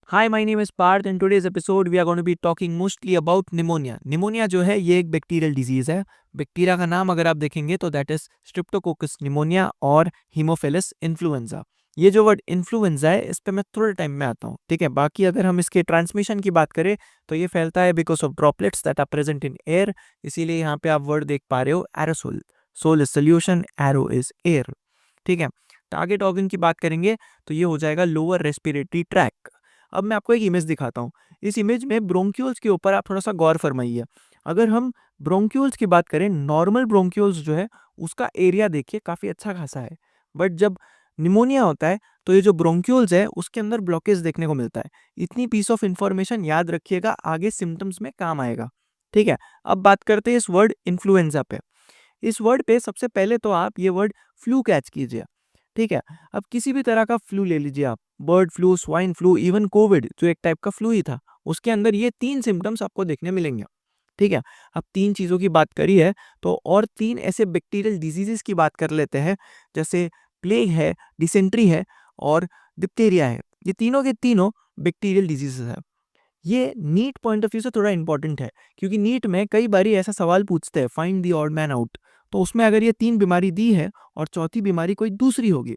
Hi, my name is Parth. In today's episode, we are going to be talking mostly about pneumonia. Pneumonia जो है ये एक bacterial disease है. Bacteria का नाम अगर आप देखेंगे तो दैट इज स्ट्रिप्टोकोकस निमोनिया और हीमोफिलस इन्फ्लुएंजा. ये जो वर्ड इन्फ्लुएंजा है इस पे मैं थोड़े टाइम में आता हूँ. ठीक है, बाकी अगर हम इसके ट्रांसमिशन की बात करें तो ये फैलता है because of droplets that are present in air. इसीलिए यहाँ पे आप वर्ड देख पा रहे हो aerosol. Sol is solution, aero is air. ठीक है, टारगेट ऑर्गन की बात करेंगे तो ये हो जाएगा लोअर रेस्पिरेटरी ट्रैक. अब मैं आपको एक इमेज दिखाता हूँ. इस इमेज में ब्रोंक्यूल्स के ऊपर आप थोड़ा सा गौर फरमाइए. अगर हम ब्रोंक्यूल्स की बात करें, नॉर्मल ब्रोंक्यूल्स जो है उसका एरिया देखिए काफ़ी अच्छा खासा है. बट जब निमोनिया होता है तो ये जो ब्रोंक्यूल्स है उसके अंदर ब्लॉकेज देखने को मिलता है. इतनी पीस ऑफ इंफॉर्मेशन याद रखिएगा, आगे सिम्टम्स में काम आएगा. ठीक है, अब बात करते हैं इस वर्ड इन्फ्लुएंजा पे. इस वर्ड पे सबसे पहले तो आप ये वर्ड फ्लू कैच कीजिए. ठीक है, अब किसी भी तरह का फ्लू ले लीजिए आप, bird flu, swine flu, even Covid जो एक टाइप का फ्लू ही था, उसके अंदर ये 3 सिम्पटम्स आपको देखने मिलेंगे. ठीक है, अब 3 चीज़ों की बात करी है तो और 3 ऐसे बैक्टीरियल डिजीजेस की बात कर लेते हैं, जैसे प्लेग है, डिसेंट्री है और डिप्थीरिया है. ये तीनों के तीनों बैक्टीरियल डिजीजेस है. ये नीट पॉइंट ऑफ व्यू से थोड़ा इंपॉर्टेंट है, क्योंकि नीट में कई बारी ऐसा सवाल पूछते हैं, find the odd man out. तो उसमें अगर ये 3 बीमारी दी है और चौथी बीमारी कोई दूसरी होगी,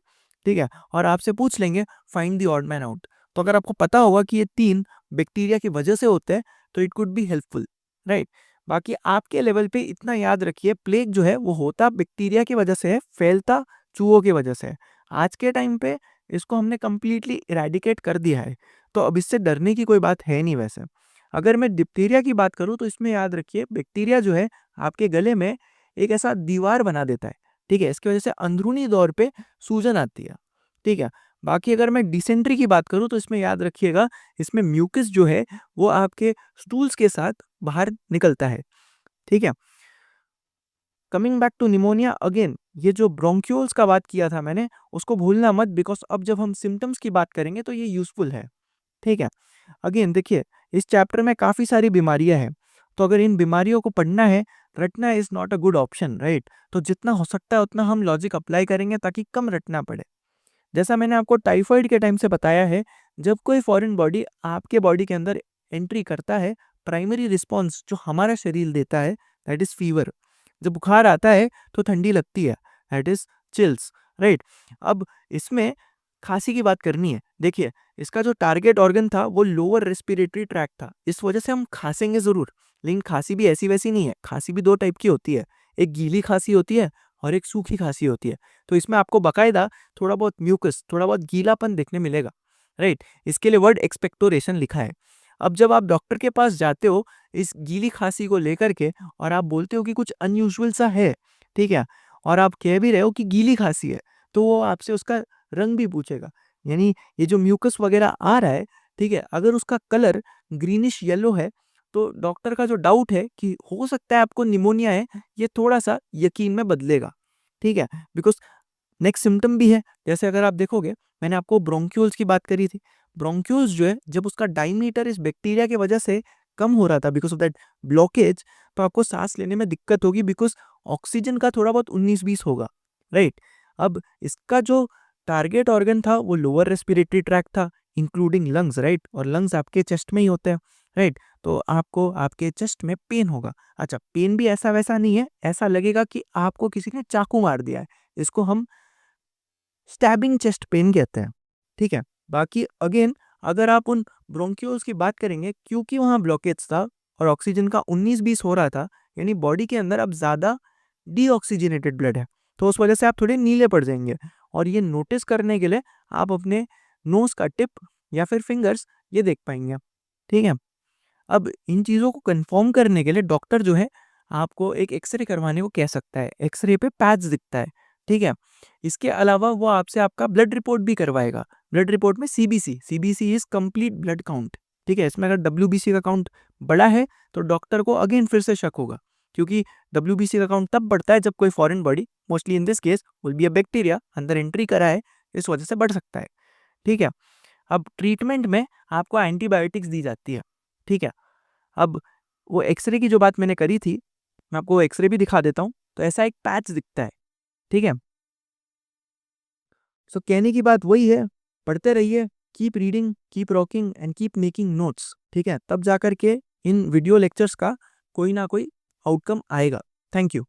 ठीक है, और आपसे पूछ लेंगे find the odd man out, तो अगर आपको पता होगा कि ये 3 बैक्टीरिया की वजह से होते हैं तो it could be helpful, right. बाकी आपके लेवल पे इतना याद रखिए, प्लेग जो है वो होता बैक्टीरिया की वजह से है, फैलता चूहों की वजह से है. आज के टाइम पे इसको हमने कंप्लीटली इरेडिकेट कर दिया है, तो अब इससे डरने की कोई बात है नहीं वैसे. अगर मैं डिप्थीरिया की बात करूँ तो इसमें याद रखिए, बैक्टीरिया जो है आपके गले में एक ऐसा दीवार बना देता है. ठीक है, इसकी वजह से अंदरूनी तौर पे सूजन आती है. ठीक है, बाकी अगर मैं डिसेंट्री की बात करूँ तो इसमें याद रखिएगा, इसमें म्यूकस जो है वो आपके स्टूल्स के साथ बाहर निकलता है. ठीक है, coming back to pneumonia again, ये जो ब्रोंक्यूल्स का बात किया था मैंने, उसको भूलना मत, बिकॉज अब जब हम सिम्टम्स की बात करेंगे तो ये यूजफुल है. ठीक है, अगेन देखिए, इस चैप्टर में काफ़ी सारी बीमारियां हैं, तो अगर इन बीमारियों को पढ़ना है, रटना is not a good option, right. तो जितना हो सकता है उतना हम लॉजिक अप्लाई करेंगे ताकि कम रटना पड़े. जैसा मैंने आपको टाइफाइड के टाइम से बताया है, जब कोई फॉरेन बॉडी आपके बॉडी के अंदर एंट्री करता है, प्राइमरी रिस्पॉन्स जो हमारा शरीर देता है दैट इज़ फीवर. जब बुखार आता है तो ठंडी लगती है, दैट इज़ चिल्स, राइट. अब इसमें खांसी की बात करनी है. देखिए, इसका जो टारगेट ऑर्गन था वो लोअर रेस्पिरेटरी ट्रैक था, इस वजह से हम खांसेंगे ज़रूर. लेकिन खांसी भी ऐसी वैसी नहीं है, खांसी भी 2 टाइप की होती है. एक गीली खांसी होती है और एक सूखी खांसी होती है. तो इसमें आपको बाकायदा थोड़ा बहुत म्यूकस, थोड़ा बहुत गीलापन देखने मिलेगा, राइट. इसके लिए वर्ड एक्सपेक्टोरेशन लिखा है. अब जब आप डॉक्टर के पास जाते हो इस गीली खांसी को लेकर के और आप बोलते हो कि कुछ अनयूजुअल सा है, ठीक है, और आप कह भी रहे हो कि गीली खांसी है, तो वो आपसे उसका रंग भी पूछेगा. यानी ये जो म्यूकस वगैरह आ रहा है, ठीक है, अगर उसका कलर ग्रीनिश येलो है तो डॉक्टर का जो डाउट है कि हो सकता है आपको निमोनिया है, ये थोड़ा सा यकीन में बदलेगा. ठीक है, बिकॉज नेक्स्ट सिम्टम भी है. जैसे अगर आप देखोगे, मैंने आपको ब्रोंक्यूल्स की बात करी थी. ब्रोंक्यूल्स जो है, जब उसका डायमीटर इस बैक्टीरिया की वजह से कम हो रहा था बिकॉज ऑफ दैट ब्लॉकेज, तो आपको सांस लेने में दिक्कत होगी बिकॉज ऑक्सीजन का थोड़ा बहुत 19-20 होगा, राइट. अब इसका जो टारगेट ऑर्गन था वो लोअर रेस्पिरेटरी ट्रैक था, इंक्लूडिंग लंग्स, राइट, और लंग्स आपके चेस्ट में ही होते हैं, राइट. तो आपको आपके चेस्ट में पेन होगा. अच्छा, पेन भी ऐसा वैसा नहीं है, ऐसा लगेगा कि आपको किसी ने चाकू मार दिया है. इसको हम स्टैबिंग चेस्ट पेन कहते हैं. ठीक है, बाकी अगेन अगर आप उन ब्रोंक्यूल्स की बात करेंगे, क्योंकि वहाँ ब्लॉकेज था और ऑक्सीजन का 19-20 हो रहा था, यानी बॉडी के अंदर अब ज़्यादा डीऑक्सीजनेटेड ब्लड है, तो उस वजह से आप थोड़े नीले पड़ जाएंगे. और ये नोटिस करने के लिए आप अपने नोज का टिप या फिर फिंगर्स ये देख पाएंगे. ठीक है, अब इन चीज़ों को कंफर्म करने के लिए डॉक्टर जो है आपको एक एक्सरे करवाने को कह सकता है. एक्सरे पे पैच दिखता है, ठीक है. इसके अलावा वो आपसे आपका ब्लड रिपोर्ट भी करवाएगा. ब्लड रिपोर्ट में CBC, CBC is complete blood count. ठीक है, इसमें अगर डब्ल्यूबीसी का काउंट बड़ा है तो डॉक्टर को अगेन फिर से शक होगा, क्योंकि डब्ल्यूबीसी का काउंट तब बढ़ता है जब कोई foreign body, mostly in this case will be a bacteria, अंदर एंट्री करा है, इस वजह से बढ़ सकता है. ठीक है, अब ट्रीटमेंट में आपको एंटीबायोटिक्स दी जाती है. ठीक है, अब वो एक्सरे की जो बात मैंने करी थी, मैं आपको एक्सरे भी दिखा देता हूँ. तो ऐसा एक पैच दिखता है, ठीक है. सो कहने की बात वही है, पढ़ते रहिए, keep reading, keep rocking and keep making notes, ठीक है, तब जा करके इन वीडियो लेक्चर्स का कोई ना कोई आउटकम आएगा। Thank you.